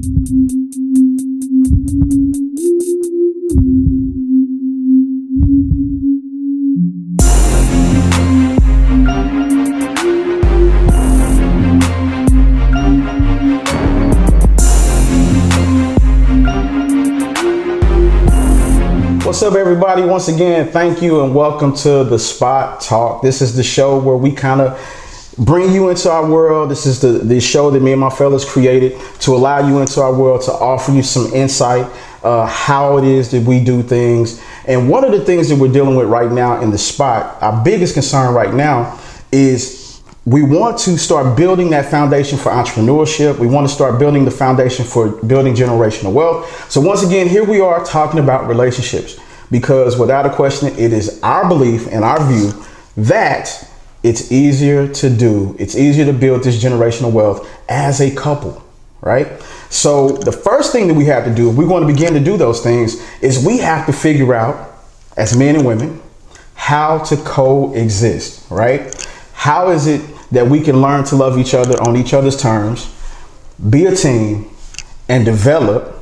What's up, everybody? Once again, thank you and welcome to the Spot Talk. This is the show where we kind of bring you into our world. This is the show that me and my fellas created to allow you into our world, to offer you some insight, how it is that we do things. And one of the things that we're dealing with right now in the Spot, our biggest concern right now is we want to start building that foundation for entrepreneurship. We want to start building the foundation for building generational wealth. So once again, here we are talking about relationships, because without a question, it is our belief and our view that it's easier to do. It's easier to build this generational wealth as a couple, right? So the first thing that we have to do, if we want to begin to do those things, is we have to figure out, as men and women, how to coexist, right? How is it that we can learn to love each other on each other's terms, be a team, and develop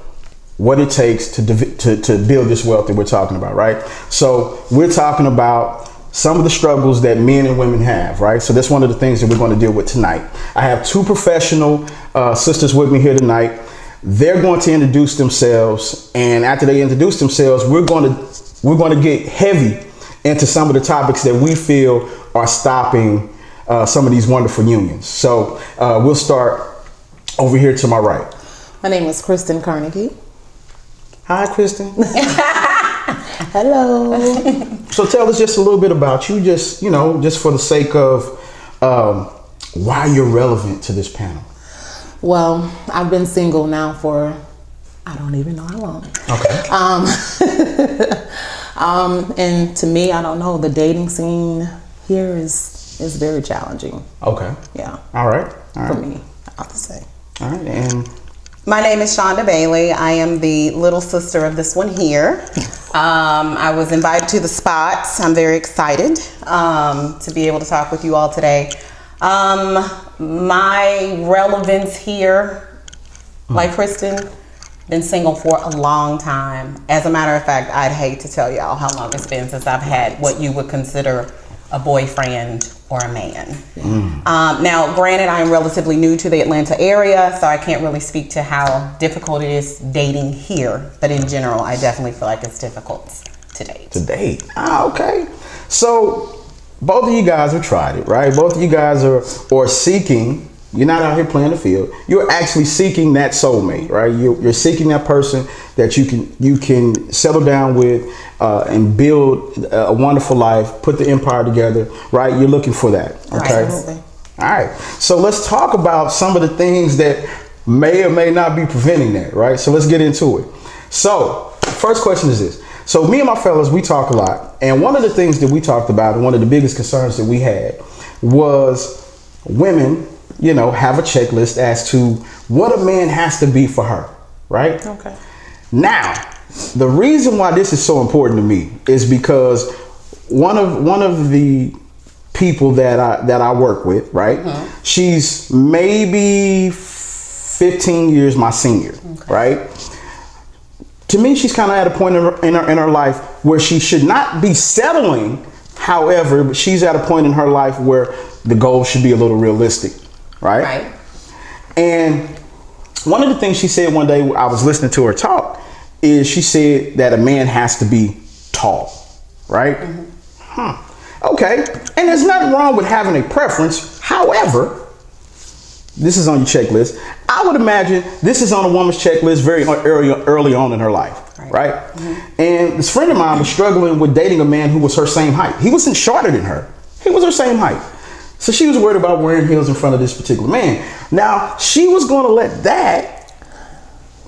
what it takes to build this wealth that we're talking about, right? So we're talking about some of the struggles that men and women have, right? So that's one of the things that we're going to deal with tonight. I have two professional sisters with me here tonight. They're going to introduce themselves, and after they introduce themselves, we're going to get heavy into some of the topics that we feel are stopping some of these wonderful unions. So we'll start over here to my right. My name is Kristen Carnegie. Hi, Kristen. Hello. So tell us just a little bit about you, just for the sake of why you're relevant to this panel. Well, I've been single now for, I don't even know how long. Okay. And to me, I don't know, the dating scene here is very challenging. Okay. Yeah. All right. For me, I have to say. All right. And my name is Shonda Baily. I am the little sister of this one here. I was invited to the Spot. I'm very excited to be able to talk with you all today. My relevance here, like Kristen, been single for a long time. As a matter of fact, I'd hate to tell y'all how long it's been since I've had what you would consider a boyfriend or a man. Now, granted, I am relatively new to the Atlanta area, so I can't really speak to how difficult it is dating here. But in general, I definitely feel like it's difficult to date. Okay. So both of you guys have tried it, right? Both of you guys are seeking. You're not out here playing the field. You're actually seeking that soulmate, right? You're seeking that person that you can settle down with and build a wonderful life, put the empire together, right? You're looking for that, okay? Absolutely. All right. So let's talk about some of the things that may or may not be preventing that, right? So let's get into it. So first question is this. So me and my fellas, we talk a lot. And one of the things that we talked about, and one of the biggest concerns that we had was women, have a checklist as to what a man has to be for her, right? Okay. Now, the reason why this is so important to me is because one of the people that I work with, right? Mm-hmm. She's maybe 15 years my senior, okay, right? To me, she's kind of at a point in her life where she should not be settling. However, but she's at a point in her life where the goal should be a little realistic. Right? And one of the things she said one day, I was listening to her talk, is she said that a man has to be tall, right? Mm-hmm. Okay. And there's nothing wrong with having a preference. However, this is on your checklist. I would imagine this is on a woman's checklist very early on in her life, right? Mm-hmm. And this friend of mine was struggling with dating a man who was her same height. He wasn't shorter than her. He was her same height. So she was worried about wearing heels in front of this particular man. Now, she was going to let that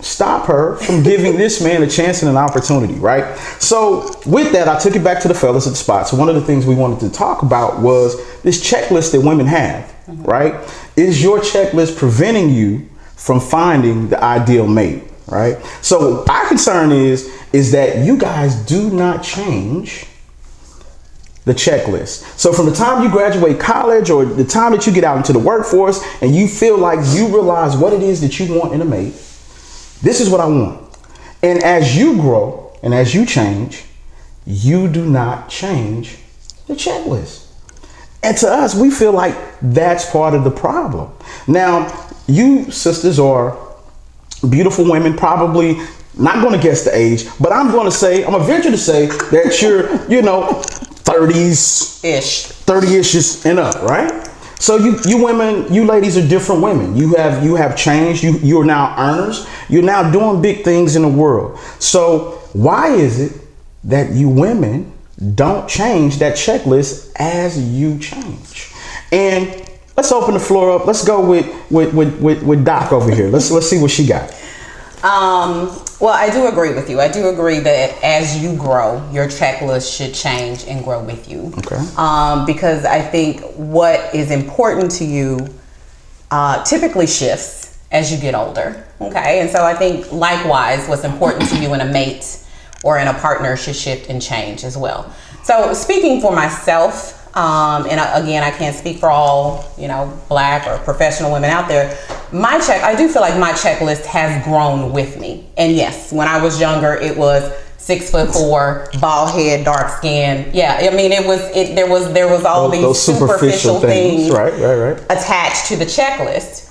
stop her from giving this man a chance and an opportunity, right? So with that, I took it back to the fellas at the Spot. So one of the things we wanted to talk about was this checklist that women have, mm-hmm, right? Is your checklist preventing you from finding the ideal mate, right? So our concern is that you guys do not change the checklist. So from the time you graduate college or the time that you get out into the workforce and you feel like you realize what it is that you want in a mate, This is what I want. And as you grow and as you change, you do not change the checklist. And to us, we feel like that's part of the problem. Now, you sisters are beautiful women, probably not going to guess the age, but I'm going to venture to say that you're, 30-ish and up, right? So you women, you ladies are different women. You have changed. You are now earners. You're now doing big things in the world. So why is it that you women don't change that checklist as you change? And let's open the floor up. Let's go with Doc over here. Let's see what she got. Well, I do agree with you. I do agree that as you grow, your checklist should change and grow with you. Okay. Because I think what is important to you typically shifts as you get older. Okay. And so I think likewise, what's important to you in a mate or in a partner should shift and change as well. So speaking for myself, and again, I can't speak for all, Black or professional women out there. I do feel like my checklist has grown with me. And yes, when I was younger, it was 6'4", bald head, dark skin. Yeah, I mean, there was all these superficial things right. attached to the checklist.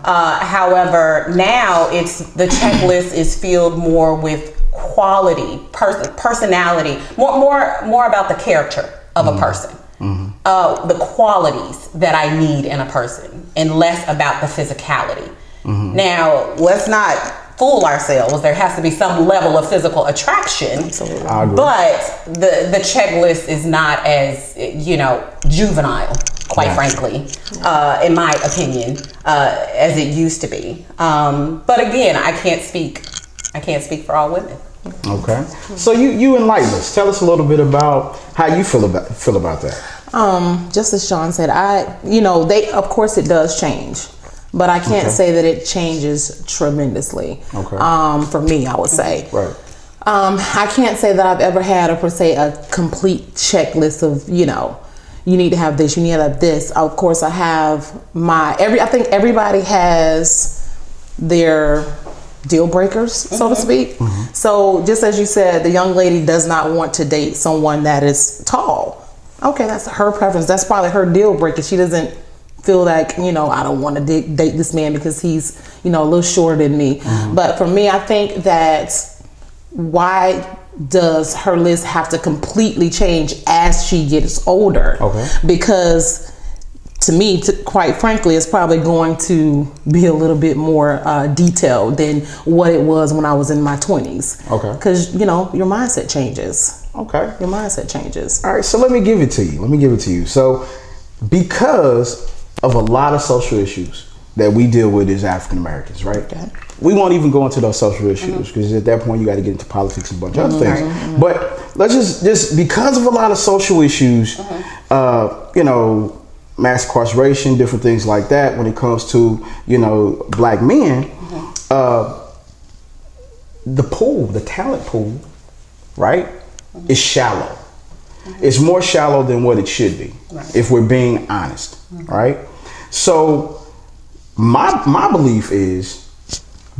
However, now the checklist is filled more with quality, personality, more about the character of a person. The qualities that I need in a person, and less about the physicality. Now, let's not fool ourselves. There has to be some level of physical attraction. Absolutely. I agree. But the checklist is not as juvenile, quite frankly, in my opinion, as it used to be. But again, I can't speak for all women. Okay. So you enlighten us. Tell us a little bit about how you feel about that. Just as Sean said, of course it does change, but I can't say that it changes tremendously. Okay. For me, I would say. Right. I can't say that I've ever had a complete checklist of, you need to have this, you need to have this. Of course, I have I think everybody has their deal breakers, so to speak. So just as you said, the young lady does not want to date someone that is tall. Okay, that's her preference. That's probably her deal breaker. She doesn't feel like, I don't want to date this man because he's, a little shorter than me. But for me, I think that why does her list have to completely change as she gets older? Okay. Because to me, quite frankly, it's probably going to be a little bit more detailed than what it was when I was in my 20s. Okay. Because, your mindset changes. Okay. Your mindset changes. All right, so let me give it to you. So because of a lot of social issues that we deal with as African Americans, right? Okay. We won't even go into those social issues because at that point you got to get into politics and a bunch of other things. But let's just because of a lot of social issues, mass incarceration, different things like that when it comes to, Black men, the talent pool, right, is shallow. It's more shallow than what it should be, if we're being honest, right? So my belief is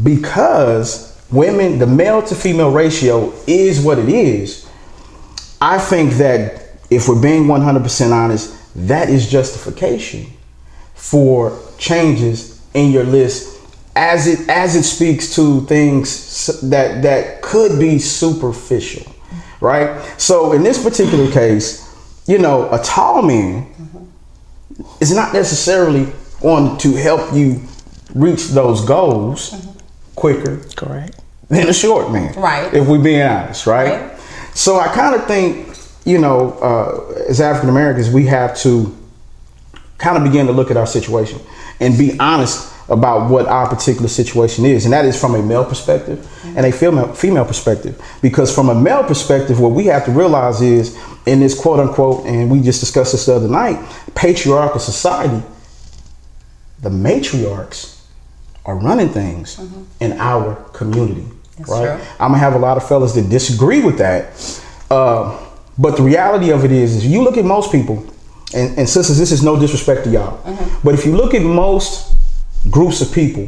because the male to female ratio is what it is, I think that if we're being 100% honest, that is justification for changes in your list as it speaks to things that could be superficial, right? So in this particular case, a tall man is not necessarily going to help you reach those goals quicker, correct, than a short man, right? If we're being honest, right? So I kind of think, as African Americans, we have to kind of begin to look at our situation and be honest about what our particular situation is. And that is from a male perspective and a female perspective. Because from a male perspective, what we have to realize is in this quote unquote, and we just discussed this the other night, patriarchal society, the matriarchs are running things in our community. That's right. True. I'm gonna have a lot of fellas that disagree with that. But the reality of it is you look at most people, and sisters, this is no disrespect to y'all, but if you look at most groups of people,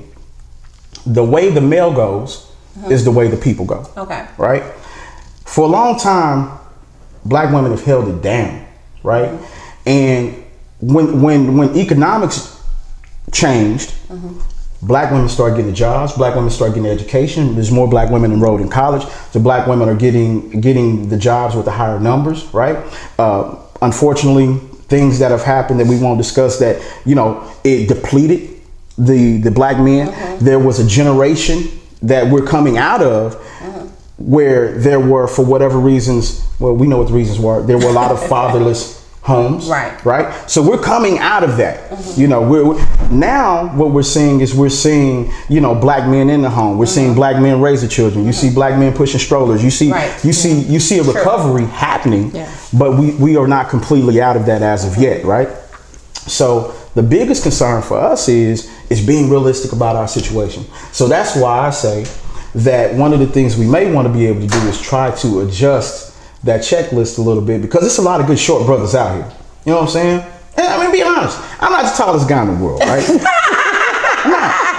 the way the mail goes is the way the people go. Okay. Right? For a long time, black women have held it down, right? And when economics changed, black women started getting jobs, black women started getting education. There's more black women enrolled in college. So black women are getting the jobs with the higher numbers, right? Unfortunately, things that have happened that we won't discuss, that, you know, it depleted the black men. There was a generation that we're coming out of where there were, for whatever reasons, well, we know what the reasons were. There were a lot of fatherless homes, right? So we're coming out of that. You know, we're now what we're seeing is you know, black men in the home. We're seeing black men raise the children. You see black men pushing strollers. You see you see a recovery happening, but we are not completely out of that as of yet, right? So the biggest concern for us is being realistic about our situation. So that's why I say that one of the things we may want to be able to do is try to adjust that checklist a little bit, because it's a lot of good short brothers out here. You know what I'm saying? And I mean, be honest, I'm not the tallest guy in the world, right?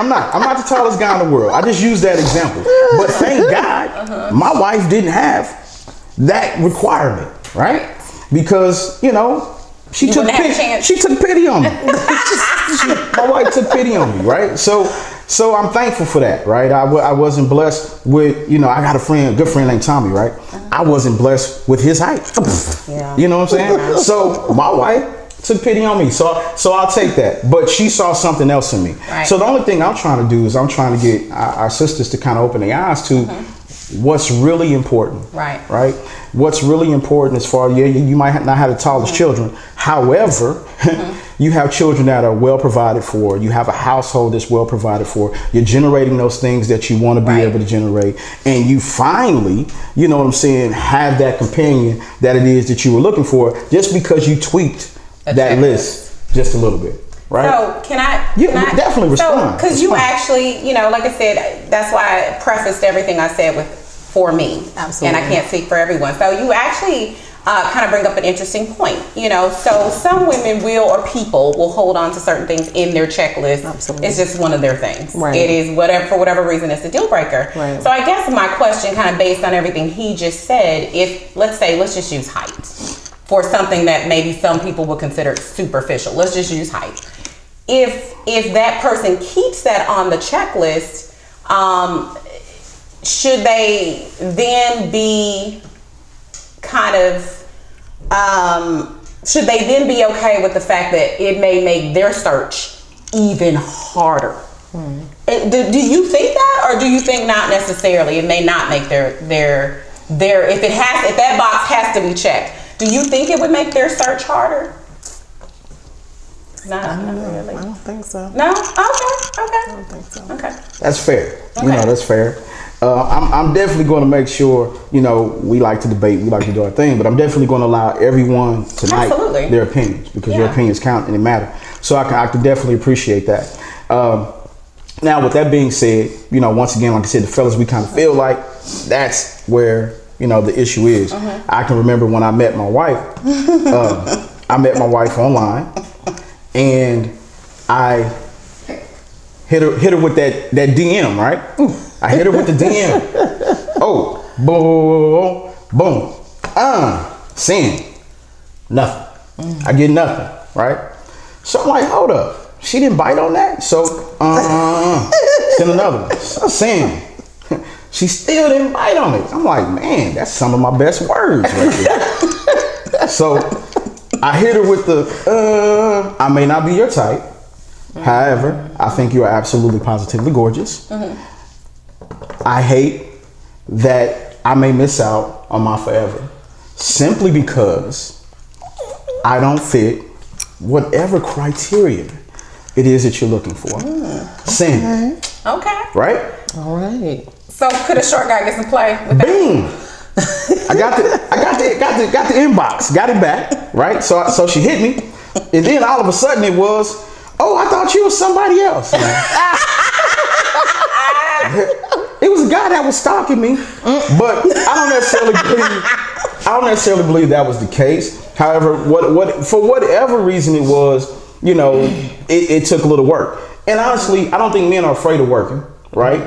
I'm not the tallest guy in the world. I just use that example. But thank God my wife didn't have that requirement, right? Because, you know, she took pity on me. My wife took pity on me, right? So I'm thankful for that, right? I wasn't blessed with, you know, I got a good friend named Tommy, right? I wasn't blessed with his height. You know what I'm saying? So my wife took pity on me. So I'll take that. But she saw something else in me. So the only thing I'm trying to do is I'm trying to get our sisters to kind of open their eyes to what's really important. Right? What's really important as far as, you might not have the tallest children. However, you have children that are well provided for. You have a household that's well provided for. You're generating those things that you want to be able to generate. And you finally, you know what I'm saying, have that companion that it is that you were looking for, just because you tweaked that list just a little bit. Right? So can I definitely respond. Because you actually, you know, like I said, that's why I prefaced everything I said with for me. Absolutely. And I can't speak for everyone. So you actually kind of bring up an interesting point. You know, so some women or people will hold on to certain things in their checklist. Absolutely. It's just one of their things. Right. It is for whatever reason, it's a deal breaker. Right. So I guess my question, kind of based on everything he just said, let's just use height for something that maybe some people would consider superficial. Let's just use height. If that person keeps that on the checklist, should they then be should they then be okay with the fact that it may make their search even harder? Do you think that, or do you think not necessarily? It may not make their if that box has to be checked. Do you think it would make their search harder? Not really. I don't think so. No? Okay. I don't think so. Okay. That's fair. You know, that's fair. I'm definitely going to make sure, you know, we like to debate, we like to do our thing, but I'm definitely going to allow everyone tonight their opinions, because your opinions count and they matter. So I can definitely appreciate that. Now, with that being said, you know, once again, like I said, the fellas, we kind of feel like that's where, you know, the issue is. I can remember when I met my wife, I met my wife online, and I hit her with that DM, right? I hit her with the DM. Oh, boom, boom. Send. Nothing. I get nothing, right? So I'm like, hold up. She didn't bite on that? So, send another one. So send. She still didn't bite on it. I'm like, man, that's some of my best words right there. So I hit her with the, I may not be your type. However, I think you are absolutely positively gorgeous. I hate that I may miss out on my forever simply because I don't fit whatever criteria it is that you're looking for. Send. Okay. Right? All right. So could a short guy get some play with that? Bing. I got the inbox, got it back, right? So she hit me, and then all of a sudden it was, oh, I thought you was somebody else. It was a guy that was stalking me, but I don't necessarily believe that was the case. However, what for whatever reason it was, you know, it took a little work. And honestly, I don't think men are afraid of working. right?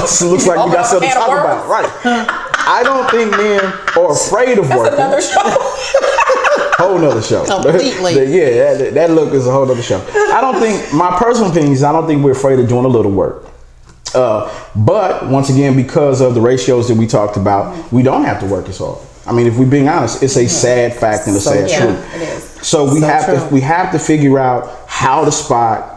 So looks like we got something to talk about, right? I don't think men are afraid of working. Another show. Whole nother show. Completely. Yeah, that look is a whole other show. I don't think, my personal opinion is I don't think we're afraid of doing a little work. But once again, because of the ratios that we talked about, we don't have to work as hard. I mean, if we're being honest, it's a sad fact and a sad truth. It is. So we have to figure out how to spot,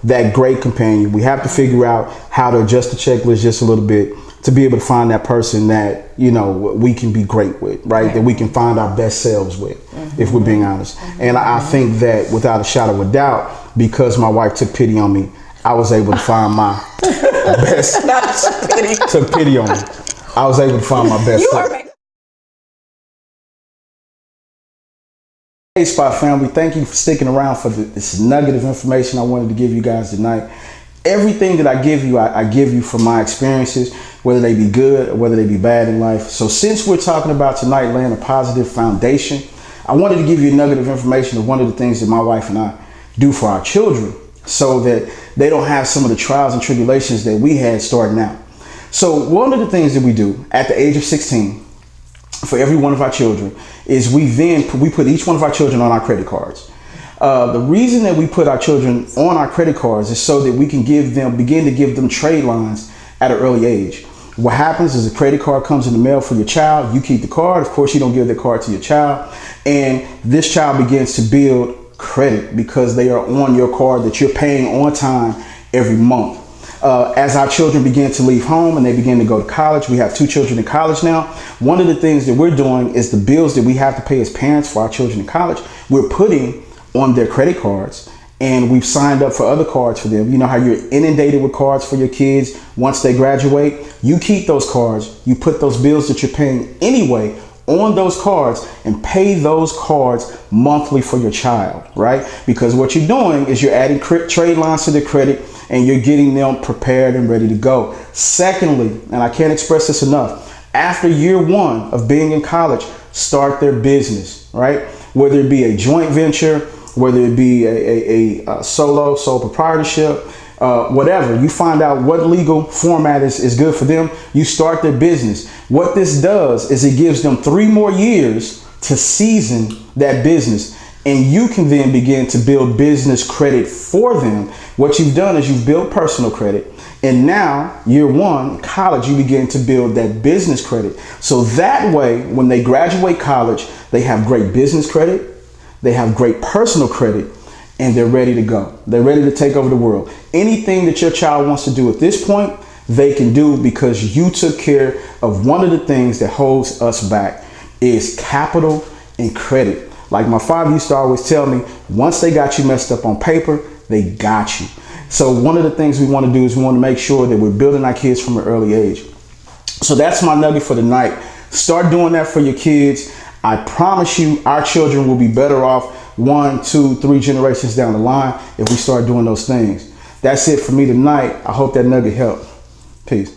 that great companion. We have to figure out how to adjust the checklist just a little bit to be able to find that person that, we can be great with, right? That we can find our best selves with, if we're being honest. And I think that without a shadow of a doubt, because my wife took pity on me, I was able to find my best. Took pity on me. I was able to find my best self. Hey Spot family, thank you for sticking around for this nugget of information I wanted to give you guys tonight. Everything that I give you, I give you from my experiences, whether they be good or whether they be bad in life. So since we're talking about tonight laying a positive foundation, I wanted to give you a nugget of information of one of the things that my wife and I do for our children so that they don't have some of the trials and tribulations that we had starting out. So one of the things that we do at the age of 16 for every one of our children is we put each one of our children on our credit cards. The reason that we put our children on our credit cards is so that we can begin to give them trade lines at an early age. What happens is a credit card comes in the mail for your child. You keep the card. Of course, you don't give the card to your child. And this child begins to build credit because they are on your card that you're paying on time every month. As our children begin to leave home and they begin to go to college, we have 2 children in college now. One of the things that we're doing is the bills that we have to pay as parents for our children in college, we're putting on their credit cards, and we've signed up for other cards for them. You know how you're inundated with cards for your kids once they graduate? You keep those cards, you put those bills that you're paying anyway on those cards and pay those cards monthly for your child, right? Because what you're doing is you're adding trade lines to their credit and you're getting them prepared and ready to go. Secondly, and I can't express this enough, after year 1 of being in college, start their business, right? Whether it be a joint venture, whether it be a sole proprietorship, whatever. You find out what legal format is good for them. You start their business. What this does is it gives them 3 more years to season that business. And you can then begin to build business credit for them. What you've done is you've built personal credit. And now, year 1, college, you begin to build that business credit. So that way, when they graduate college, they have great business credit, they have great personal credit, and they're ready to go. They're ready to take over the world. Anything that your child wants to do at this point, they can do because you took care of one of the things that holds us back is capital and credit. Like my father used to always tell me, once they got you messed up on paper, they got you. So one of the things we want to do is we want to make sure that we're building our kids from an early age. So that's my nugget for the night. Start doing that for your kids. I promise you our children will be better off 1, 2, 3 generations down the line if we start doing those things. That's it for me tonight. I hope that nugget helped. Peace.